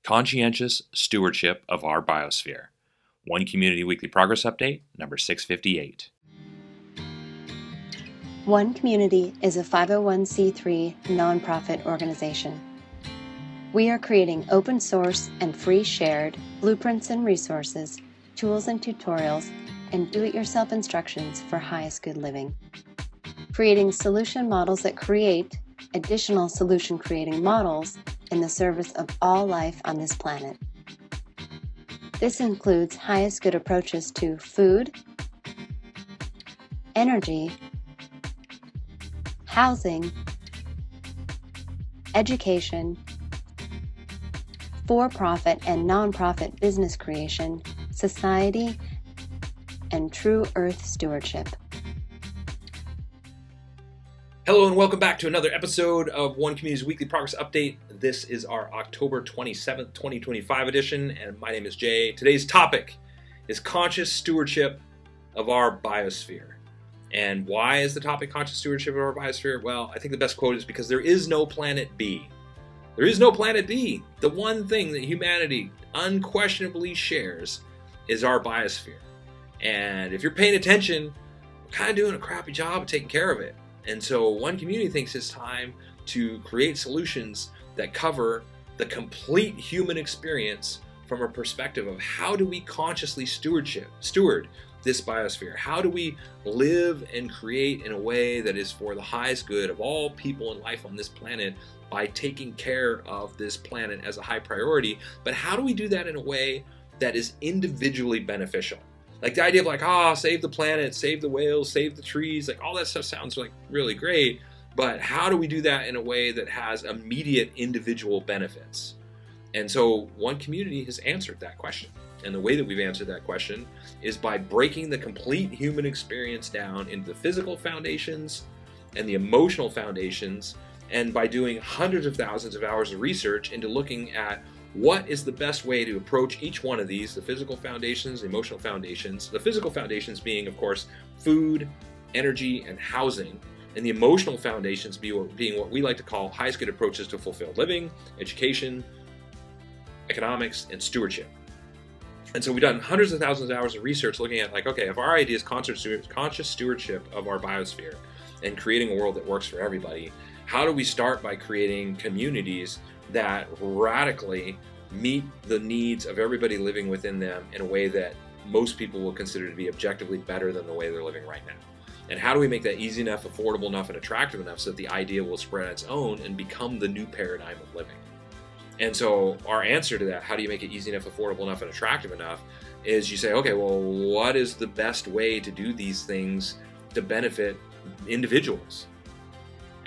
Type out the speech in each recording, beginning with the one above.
Conscientious Stewardship of Our Biosphere. One Community Weekly Progress Update, number 658. One Community is a 501c3 nonprofit organization. We are creating open source and free shared blueprints and resources, tools and tutorials, and do-it-yourself instructions for highest good living. Creating solution models that create additional solution creating models in the service of all life on this planet. This includes highest good approaches to food, energy, housing, education, for-profit and non-profit business creation, society, and true earth stewardship. Hello and welcome back to another episode of One Community's Weekly Progress Update. This is our October 27th, 2025 edition, and my name is Jay. Today's topic is conscious stewardship of our biosphere. And why is the topic conscious stewardship of our biosphere? Well, I think the best quote is because there is no planet B. There is no planet B. The one thing that humanity unquestionably shares is our biosphere. And if you're paying attention, we're kind of doing a crappy job of taking care of it. And so One Community thinks it's time to create solutions that cover the complete human experience from a perspective of how do we consciously steward this biosphere? How do we live and create in a way that is for the highest good of all people and life on this planet by taking care of this planet as a high priority? But how do we do that in a way that is individually beneficial? Like the idea of save the planet, save the whales, save the trees, like all that stuff sounds like really great, but how do we do that in a way that has immediate individual benefits? And so One Community has answered that question. And the way that we've answered that question is by breaking the complete human experience down into the physical foundations and the emotional foundations, and by doing hundreds of thousands of hours of research into looking at what is the best way to approach each one of these, the physical foundations, the emotional foundations, the physical foundations being, of course, food, energy, and housing, and the emotional foundations being what we like to call highest good approaches to fulfilled living, education, economics, and stewardship. And so we've done hundreds of thousands of hours of research looking at if our idea is conscious stewardship of our biosphere and creating a world that works for everybody, how do we start by creating communities that radically meet the needs of everybody living within them in a way that most people will consider to be objectively better than the way they're living right now? And how do we make that easy enough, affordable enough, and attractive enough so that the idea will spread on its own and become the new paradigm of living? And so our answer to that, how do you make it easy enough, affordable enough, and attractive enough, is you say, okay, well, what is the best way to do these things to benefit individuals?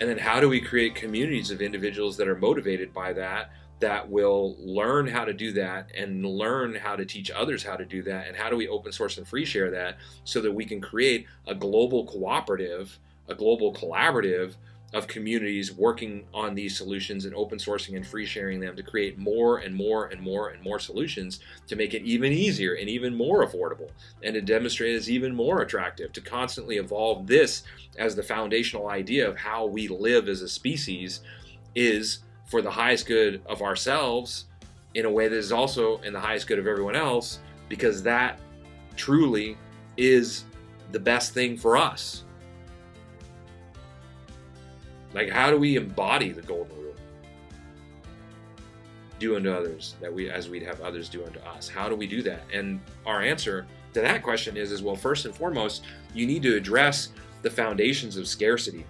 And then how do we create communities of individuals that are motivated by that will learn how to do that and learn how to teach others how to do that? And how do we open source and free share that so that we can create a global cooperative, a global collaborative of communities working on these solutions and open sourcing and free sharing them to create more and more and more and more solutions to make it even easier and even more affordable and to demonstrate as even more attractive, to constantly evolve this as the foundational idea of how we live as a species is for the highest good of ourselves in a way that is also in the highest good of everyone else, because that truly is the best thing for us. Like, how do we embody the golden rule? Do unto others as we'd have others do unto us. How do we do that? And our answer to that question is well, first and foremost, you need to address the foundations of scarcity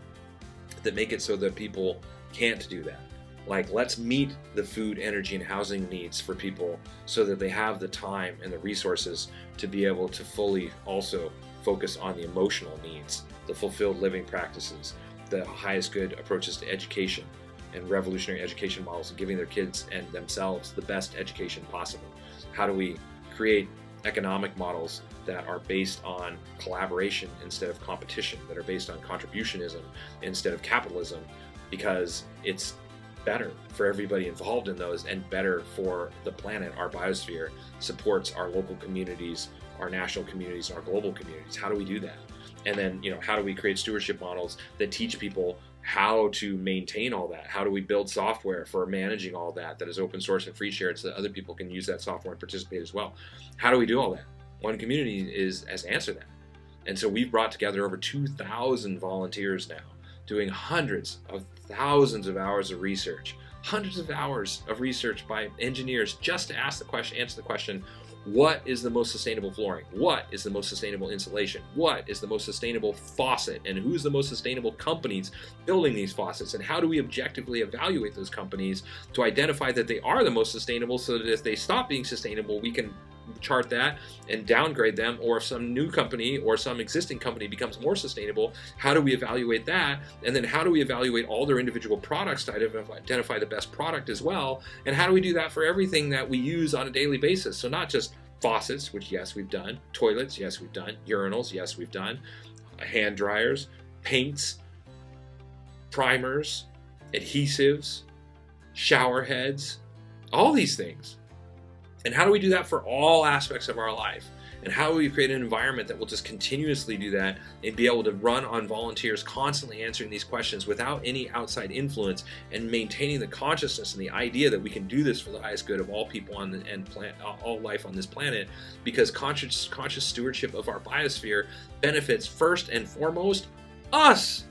that make it so that people can't do that. Like, let's meet the food, energy, and housing needs for people so that they have the time and the resources to be able to fully also focus on the emotional needs, the fulfilled living practices, the highest good approaches to education and revolutionary education models, and giving their kids and themselves the best education possible. How do we create economic models that are based on collaboration instead of competition, that are based on contributionism instead of capitalism, because it's better for everybody involved in those and better for the planet. Our biosphere supports our local communities, our national communities, and our global communities. How do we do that? And then, how do we create stewardship models that teach people how to maintain all that. How do we build software for managing all that is open source and free shared so that other people can use that software and participate as well? How do we do all that? One Community has answered that. And so we've brought together over 2,000 volunteers now, doing hundreds of thousands of hours of research, hundreds of hours of research by engineers just to answer the question, what is the most sustainable flooring? What is the most sustainable insulation? What is the most sustainable faucet? And who's the most sustainable companies building these faucets? And how do we objectively evaluate those companies to identify that they are the most sustainable, so that if they stop being sustainable, we can chart that and downgrade them? Or if some new company or some existing company becomes more sustainable, how do we evaluate that? And then how do we evaluate all their individual products to identify the best product as well? And how do we do that for everything that we use on a daily basis? So not just faucets, which yes we've done, toilets, yes we've done, urinals, yes we've done, hand dryers, paints, primers, adhesives, shower heads, all these things. And how do we do that for all aspects of our life? And how do we create an environment that will just continuously do that and be able to run on volunteers constantly answering these questions without any outside influence, and maintaining the consciousness and the idea that we can do this for the highest good of all people all life on this planet? Because conscious stewardship of our biosphere benefits first and foremost us.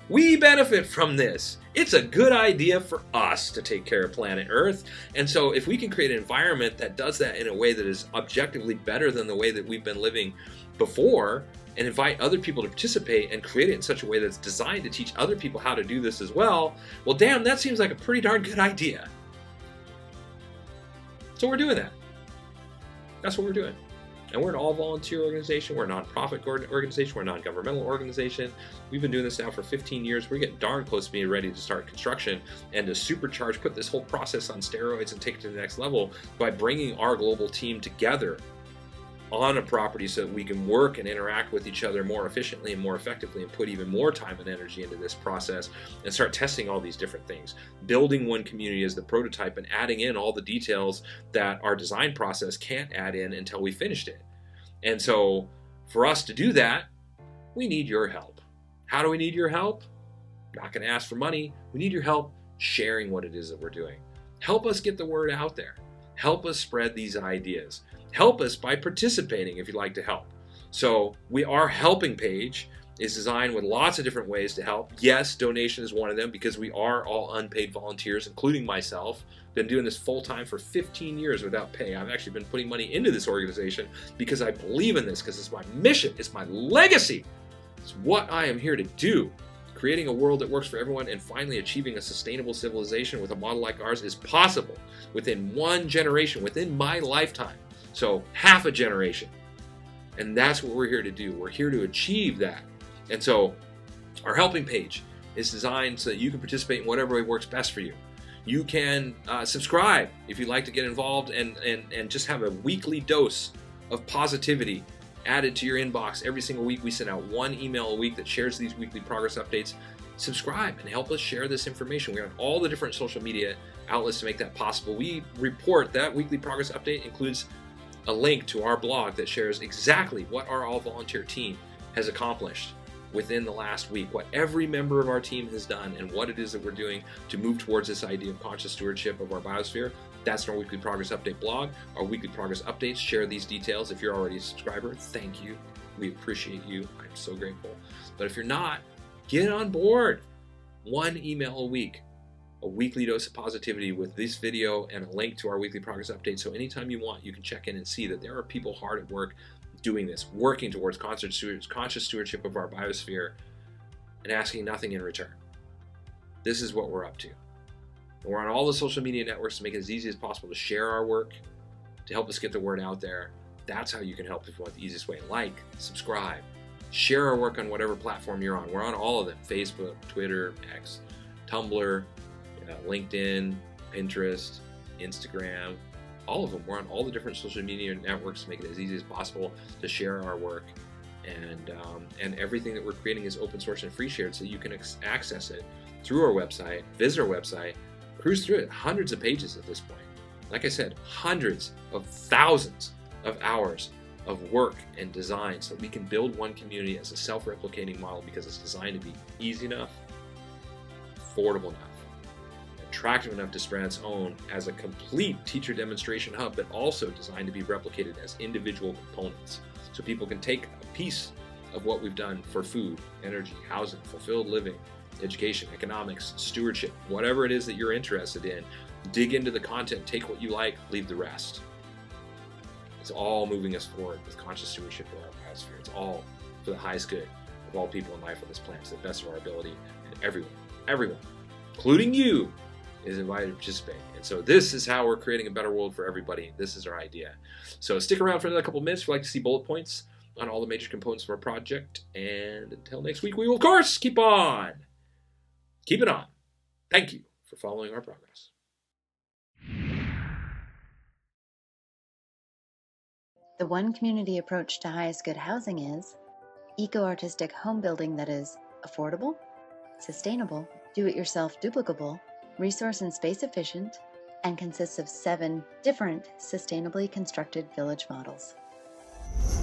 We benefit from this. It's a good idea for us to take care of planet Earth. And so if we can create an environment that does that in a way that is objectively better than the way that we've been living before, and invite other people to participate and create it in such a way that's designed to teach other people how to do this as well, well, damn, that seems like a pretty darn good idea. So we're doing that. That's what we're doing. And we're an all-volunteer organization. We're a nonprofit organization. We're a non-governmental organization. We've been doing this now for 15 years. We're getting darn close to being ready to start construction and to supercharge, put this whole process on steroids and take it to the next level by bringing our global team together on a property so that we can work and interact with each other more efficiently and more effectively, and put even more time and energy into this process and start testing all these different things. Building One Community as the prototype and adding in all the details that our design process can't add in until we finished it. And so for us to do that, we need your help. How do we need your help? Not going to ask for money. We need your help sharing what it is that we're doing. Help us get the word out there. Help us spread these ideas. Help us by participating if you'd like to help. So our helping page is designed with lots of different ways to help. Yes, donation is one of them, because we are all unpaid volunteers, including myself. Been doing this full time for 15 years without pay. I've actually been putting money into this organization because I believe in this, because it's my mission, it's my legacy. It's what I am here to do. Creating a world that works for everyone and finally achieving a sustainable civilization with a model like ours is possible within one generation, within my lifetime. So half a generation. And that's what we're here to do. We're here to achieve that. And so our helping page is designed so that you can participate in whatever way works best for you. You can subscribe if you'd like to get involved and just have a weekly dose of positivity added to your inbox. Every single week we send out one email a week that shares these weekly progress updates. Subscribe and help us share this information. We're on all the different social media outlets to make that possible. We report that weekly progress update includes a link to our blog that shares exactly what our all-volunteer team has accomplished within the last week, what every member of our team has done, and what it is that we're doing to move towards this idea of conscious stewardship of our biosphere. That's our weekly progress update blog. Our weekly progress updates share these details. If you're already a subscriber, thank you. We appreciate you. I'm so grateful. But if you're not, get on board. One email a week. A weekly dose of positivity with this video and a link to our weekly progress update. So anytime you want, you can check in and see that there are people hard at work doing this, working towards conscious stewardship of our biosphere and asking nothing in return. This is what we're up to. And we're on all the social media networks to make it as easy as possible to share our work, to help us get the word out there. That's how you can help if you want the easiest way. Like, subscribe, share our work on whatever platform you're on. We're on all of them: Facebook, Twitter, X, Tumblr, LinkedIn, Pinterest, Instagram, all of them. We're on all the different social media networks to make it as easy as possible to share our work. And everything that we're creating is open source and free shared, so you can access it through our website, visit our website, cruise through it. Hundreds of pages at this point. Like I said, hundreds of thousands of hours of work and design so that we can build One Community as a self-replicating model, because it's designed to be easy enough, affordable enough, attractive enough to spread its own as a complete teacher demonstration hub, but also designed to be replicated as individual components. So people can take a piece of what we've done for food, energy, housing, fulfilled living, education, economics, stewardship, whatever it is that you're interested in, dig into the content, take what you like, leave the rest. It's all moving us forward with conscious stewardship of our biosphere. It's all for the highest good of all people in life on this planet, to the best of our ability, and everyone, including you, is invited to participate. And so this is how we're creating a better world for everybody. This is our idea. So stick around for another couple of minutes if you'd like to see bullet points on all the major components of our project. And until next week, we will, of course, keep it on. Thank you for following our progress. The one community approach to highest good housing is eco-artistic home building that is affordable, sustainable, do-it-yourself duplicable, resource and space efficient, and consists of 7 different sustainably constructed village models.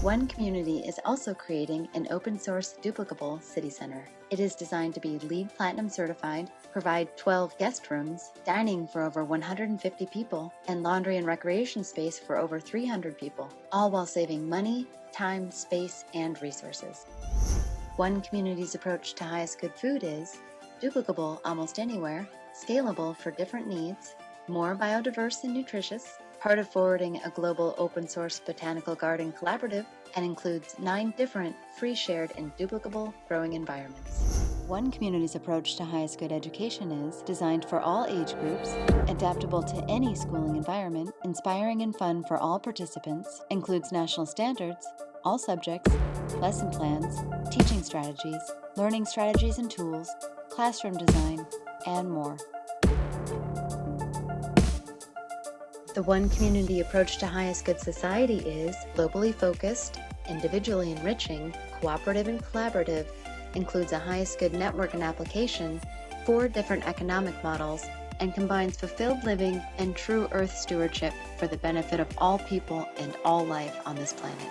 One Community is also creating an open-source duplicable city center. It is designed to be LEED Platinum certified, provide 12 guest rooms, dining for over 150 people, and laundry and recreation space for over 300 people, all while saving money, time, space, and resources. One Community's approach to highest good food is duplicable almost anywhere, scalable for different needs, more biodiverse and nutritious, part of forwarding a global open-source botanical garden collaborative, and includes 9 different free, shared, and duplicable growing environments. One Community's approach to highest good education is designed for all age groups, adaptable to any schooling environment, inspiring and fun for all participants, includes national standards, all subjects, lesson plans, teaching strategies, learning strategies and tools, classroom design, and more. The One Community approach to highest good society is globally focused, individually enriching, cooperative and collaborative, includes a highest good network and application, 4 different economic models, and combines fulfilled living and true earth stewardship for the benefit of all people and all life on this planet.